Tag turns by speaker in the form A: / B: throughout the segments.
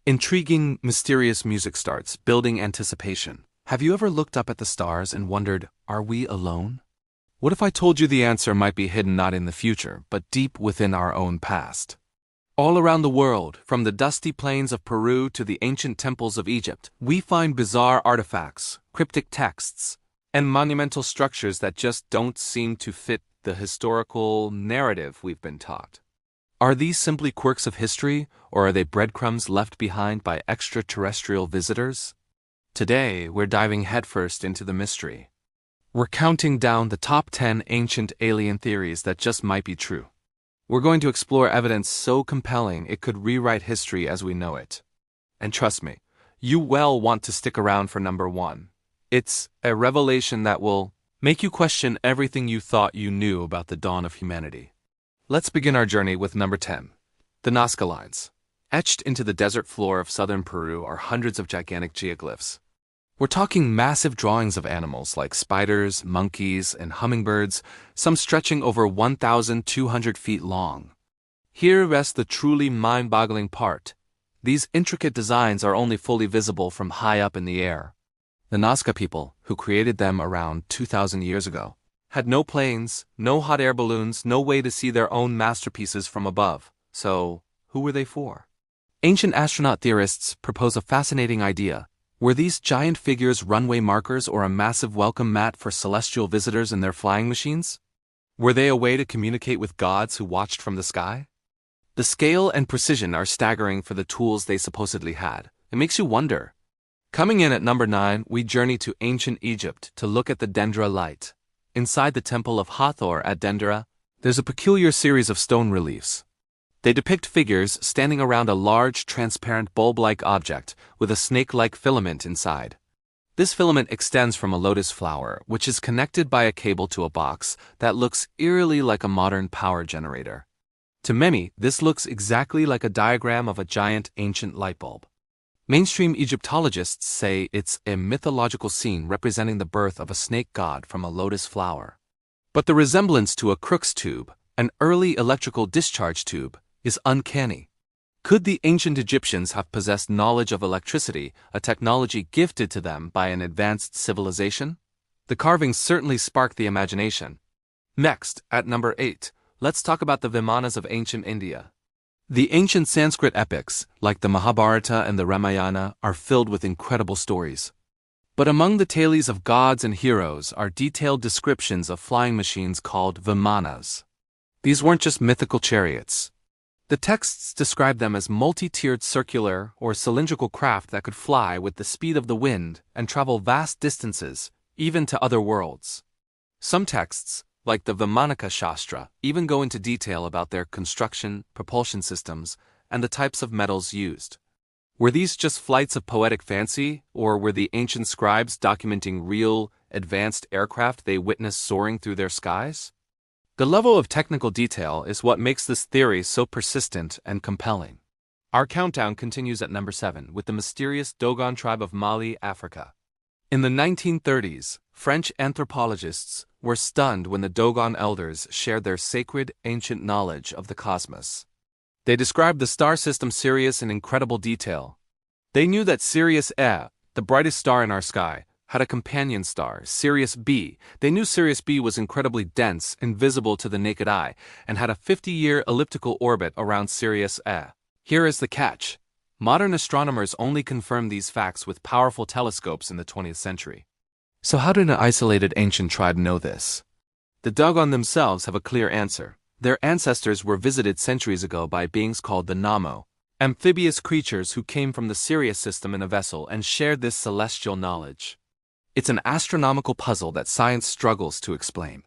A: Intriguing, mysterious music starts, building anticipation. Have you ever looked up at the stars and wondered, are we alone? What if I told you the answer might be hidden not in the future, but deep within our own past? All around the world, from the dusty plains of Peru to the ancient temples of Egypt, we find bizarre artifacts, cryptic texts, and monumental structures that just don't seem to fit the historical narrative we've been taught. Are these simply quirks of history, or are they breadcrumbs left behind by extraterrestrial visitors? Today, we're diving headfirst into the mystery. We're counting down the top 10 ancient alien theories that just might be true. We're going to explore evidence so compelling it could rewrite history as we know it. And trust me, you will want to stick around for number 1. It's a revelation that will make you question everything you thought you knew about the dawn of humanity. Let's begin our journey with number 10, the Nazca Lines. Etched into the desert floor of southern Peru are hundreds of gigantic geoglyphs. We're talking massive drawings of animals like spiders, monkeys, and hummingbirds, some stretching over 1,200 feet long. Here rests the truly mind-boggling part. These intricate designs are only fully visible from high up in the air. The Nazca people, who created them around 2,000 years ago, had no planes, no hot air balloons, no way to see their own masterpieces from above. So, who were they for? Ancient astronaut theorists propose a fascinating idea. Were these giant figures runway markers or a massive welcome mat for celestial visitors in their flying machines? Were they a way to communicate with gods who watched from the sky? The scale and precision are staggering for the tools they supposedly had. It makes you wonder. Coming in at number 9, we journey to ancient Egypt to look at the Dendera light. Inside the temple of Hathor at Dendera, there's a peculiar series of stone reliefs. They depict figures standing around a large, transparent bulb-like object with a snake-like filament inside. This filament extends from a lotus flower, which is connected by a cable to a box that looks eerily like a modern power generator. To many, this looks exactly like a diagram of a giant ancient light bulb. Mainstream Egyptologists say it's a mythological scene representing the birth of a snake god from a lotus flower. But the resemblance to a Crookes tube, an early electrical discharge tube, is uncanny. Could the ancient Egyptians have possessed knowledge of electricity, a technology gifted to them by an advanced civilization? The carvings certainly spark the imagination. Next, at number 8, let's talk about the Vimanas of ancient India. The ancient Sanskrit epics, like the Mahabharata and the Ramayana, are filled with incredible stories. But among the tales of gods and heroes are detailed descriptions of flying machines called Vimanas. These weren't just mythical chariots. The texts describe them as multi-tiered circular or cylindrical craft that could fly with the speed of the wind and travel vast distances, even to other worlds. Some texts, like the Vimanaka Shastra, even go into detail about their construction, propulsion systems, and the types of metals used. Were these just flights of poetic fancy, or were the ancient scribes documenting real, advanced aircraft they witnessed soaring through their skies? The level of technical detail is what makes this theory so persistent and compelling. Our countdown continues at number 7 with the mysterious Dogon tribe of Mali, Africa. In the 1930s, French anthropologists were stunned when the Dogon elders shared their sacred, ancient knowledge of the cosmos. They described the star system Sirius in incredible detail. They knew that Sirius E, the brightest star in our sky, had a companion star, Sirius B. They knew Sirius B was incredibly dense, invisible to the naked eye, and had a 50-year elliptical orbit around Sirius E. Here is the catch. Modern astronomers only confirmed these facts with powerful telescopes in the 20th century. So how did an isolated ancient tribe know this? The Dogon themselves have a clear answer. Their ancestors were visited centuries ago by beings called the Namo, amphibious creatures who came from the Sirius system in a vessel and shared this celestial knowledge. It's an astronomical puzzle that science struggles to explain.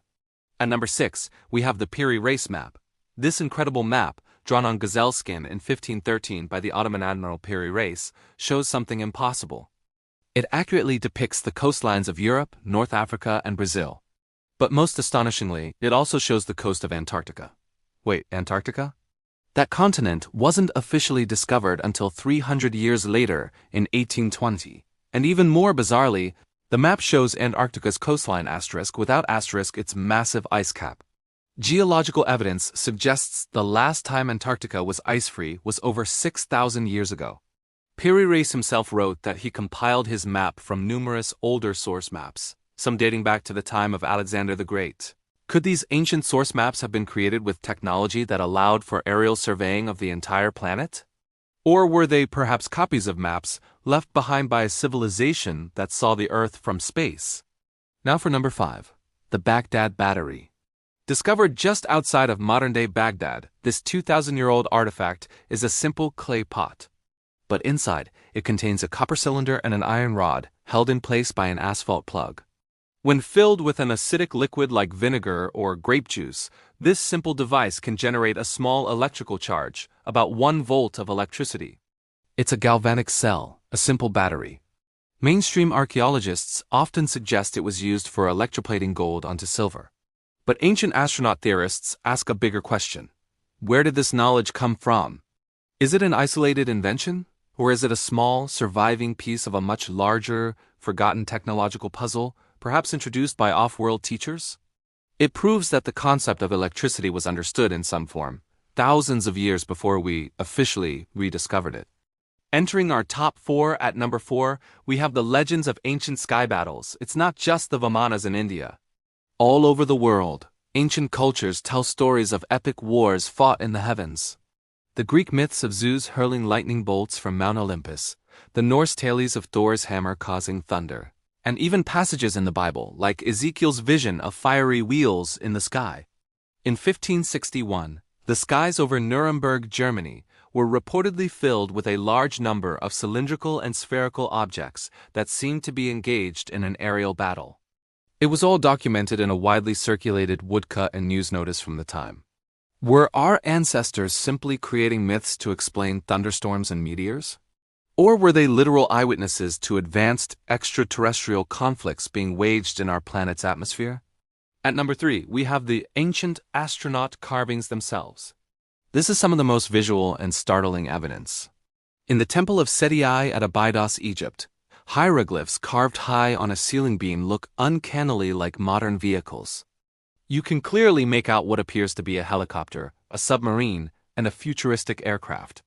A: At number 6, we have the Piri race map. This incredible map, drawn on gazelle skin in 1513 by the Ottoman Admiral Piri Reis, shows something impossible. It accurately depicts the coastlines of Europe, North Africa, and Brazil. But most astonishingly, it also shows the coast of Antarctica. Wait, Antarctica? That continent wasn't officially discovered until 300 years later in 1820. And even more bizarrely, the map shows Antarctica's coastline asterisk without asterisk its massive ice cap. Geological evidence suggests the last time Antarctica was ice-free was over 6,000 years ago. Pyramids himself wrote that he compiled his map from numerous older source maps, some dating back to the time of Alexander the Great. Could these ancient source maps have been created with technology that allowed for aerial surveying of the entire planet? Or were they perhaps copies of maps left behind by a civilization that saw the Earth from space? Now for number 5, the Baghdad Battery. Discovered just outside of modern-day Baghdad, this 2,000-year-old artifact is a simple clay pot. But inside, it contains a copper cylinder and an iron rod, held in place by an asphalt plug. When filled with an acidic liquid like vinegar or grape juice, this simple device can generate a small electrical charge, about 1 volt of electricity. It's a galvanic cell, a simple battery. Mainstream archaeologists often suggest it was used for electroplating gold onto silver. But ancient astronaut theorists ask a bigger question. Where did this knowledge come from? Is it an isolated invention? Or is it a small, surviving piece of a much larger, forgotten technological puzzle, perhaps introduced by off-world teachers? It proves that the concept of electricity was understood in some form, thousands of years before we officially rediscovered it. Entering our top 4 at number 4, we have the legends of ancient sky battles. It's not just the Vimanas in India. All over the world, ancient cultures tell stories of epic wars fought in the heavens. The Greek myths of Zeus hurling lightning bolts from Mount Olympus, the Norse tales of Thor's hammer causing thunder, and even passages in the Bible, like Ezekiel's vision of fiery wheels in the sky. In 1561, the skies over Nuremberg, Germany, were reportedly filled with a large number of cylindrical and spherical objects that seemed to be engaged in an aerial battle. It was all documented in a widely circulated woodcut and news notice from the time. Were our ancestors simply creating myths to explain thunderstorms and meteors? Or were they literal eyewitnesses to advanced extraterrestrial conflicts being waged in our planet's atmosphere? At number 3, we have the ancient astronaut carvings themselves. This is some of the most visual and startling evidence. In the Temple of Seti I at Abydos, Egypt, hieroglyphs carved high on a ceiling beam look uncannily like modern vehicles. You can clearly make out what appears to be a helicopter, a submarine, and a futuristic aircraft.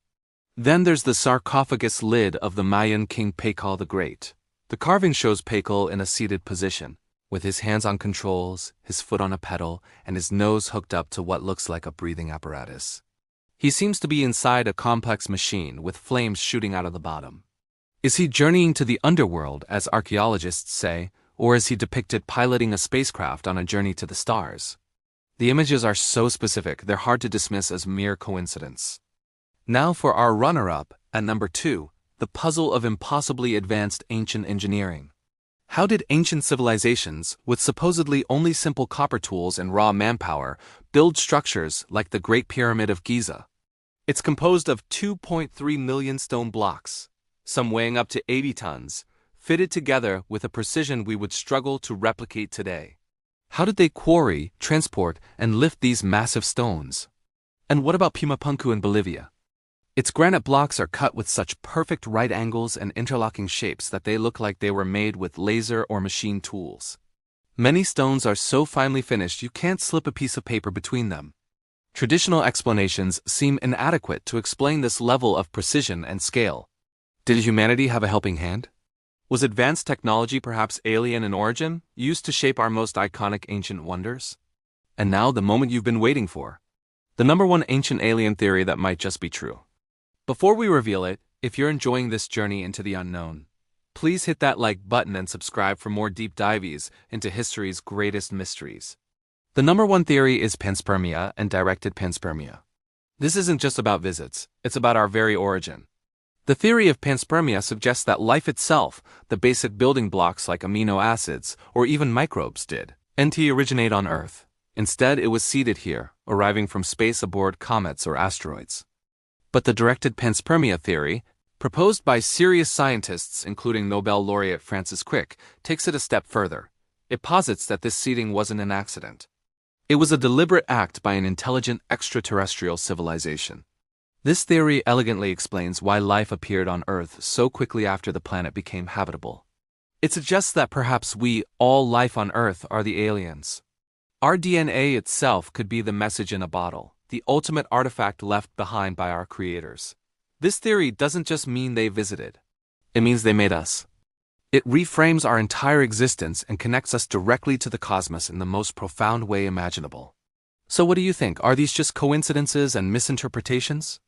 A: Then there's the sarcophagus lid of the Mayan king Pacal the Great. The carving shows Pacal in a seated position, with his hands on controls, his foot on a pedal, and his nose hooked up to what looks like a breathing apparatus. He seems to be inside a complex machine with flames shooting out of the bottom. Is he journeying to the underworld, as archaeologists say, or is he depicted piloting a spacecraft on a journey to the stars? The images are so specific, they're hard to dismiss as mere coincidence. Now for our runner-up, at number 2, the puzzle of impossibly advanced ancient engineering. How did ancient civilizations, with supposedly only simple copper tools and raw manpower, build structures like the Great Pyramid of Giza? It's composed of 2.3 million stone blocks, some weighing up to 80 tons, fitted together with a precision we would struggle to replicate today. How did they quarry, transport, and lift these massive stones? And what about Pumapunku in Bolivia? Its granite blocks are cut with such perfect right angles and interlocking shapes that they look like they were made with laser or machine tools. Many stones are so finely finished you can't slip a piece of paper between them. Traditional explanations seem inadequate to explain this level of precision and scale. Did humanity have a helping hand? Was advanced technology perhaps alien in origin, used to shape our most iconic ancient wonders? And now the moment you've been waiting for. The number 1 ancient alien theory that might just be true. Before we reveal it, if you're enjoying this journey into the unknown, please hit that like button and subscribe for more deep dives into history's greatest mysteries. The number 1 theory is panspermia and directed panspermia. This isn't just about visits, it's about our very origin. The theory of panspermia suggests that life itself, the basic building blocks like amino acids or even microbes didn't originate on Earth. Instead, it was seeded here, arriving from space aboard comets or asteroids. But the directed panspermia theory, proposed by serious scientists including Nobel laureate Francis Crick, takes it a step further. It posits that this seeding wasn't an accident. It was a deliberate act by an intelligent extraterrestrial civilization. This theory elegantly explains why life appeared on Earth so quickly after the planet became habitable. It suggests that perhaps we, all life on Earth, are the aliens. Our DNA itself could be the message in a bottle, the ultimate artifact left behind by our creators. This theory doesn't just mean they visited. It means they made us. It reframes our entire existence and connects us directly to the cosmos in the most profound way imaginable. So what do you think? Are these just coincidences and misinterpretations?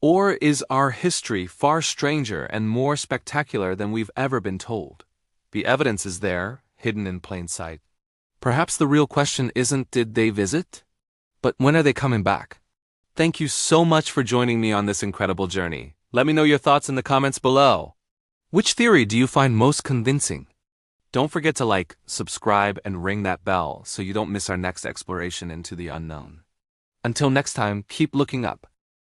A: Or is our history far stranger and more spectacular than we've ever been told? The evidence is there, hidden in plain sight. Perhaps the real question isn't did they visit, but when are they coming back? Thank you so much for joining me on this incredible journey. Let me know your thoughts in the comments below. Which theory do you find most convincing? Don't forget to like, subscribe, and ring that bell so you don't miss our next exploration into the unknown. Until next time, keep looking up.